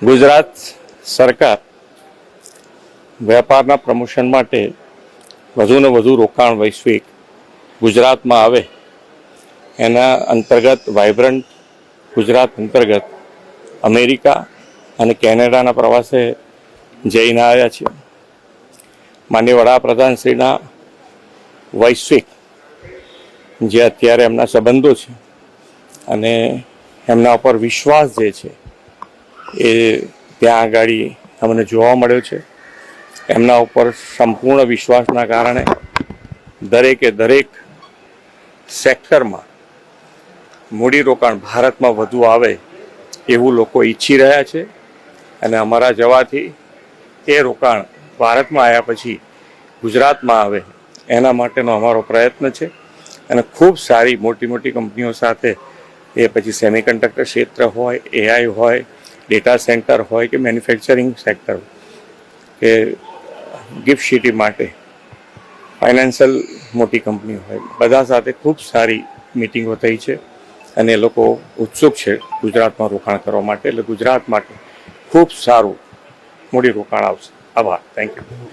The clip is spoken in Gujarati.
ગુજરાત સરકાર વેપારના પ્રમોશન માટે વધુને વધુ રોકાણ વૈશ્વિક ગુજરાતમાં આવે એના અંતર્ગત વાઇબ્રન્ટ ગુજરાત અંતર્ગત અમેરિકા અને કેનેડાના પ્રવાસે જઈને આવ્યા છે. માનનીય વડાપ્રધાનશ્રીના વૈશ્વિક જે અત્યારે એમના સંબંધો છે અને એમના ઉપર વિશ્વાસ જે છે એ ત્યાં આગળ અમને જોવા મળ્યો છે. એમના ઉપર સંપૂર્ણ વિશ્વાસના કારણે દરેક સેક્ટરમાં મૂડીરોકાણ ભારતમાં વધુ આવે એવું લોકો ઈચ્છી રહ્યા છે અને અમારા જવાથી એ રોકાણ ભારતમાં આવ્યા પછી ગુજરાતમાં આવે એના માટેનો અમારો પ્રયત્ન છે. અને ખૂબ સારી મોટી કંપનીઓ સાથે એ પછી સેમિકન્ડક્ટર ક્ષેત્ર હોય, એઆઈ હોય, ડેટા સેન્ટર હોય કે મેન્યુફેક્ચરિંગ સેક્ટર કે ગિફ્ટ સિટી માટે ફાઇનાન્શિયલ મોટી કંપનીઓ હોય, બધા સાથે ખૂબ સારી મિટિંગો થઈ છે અને એ લોકો ઉત્સુક છે ગુજરાતમાં રોકાણ કરવા માટે. એટલે ગુજરાત માટે ખૂબ સારું મૂડી રોકાણ આવશે. આભાર. Thank you.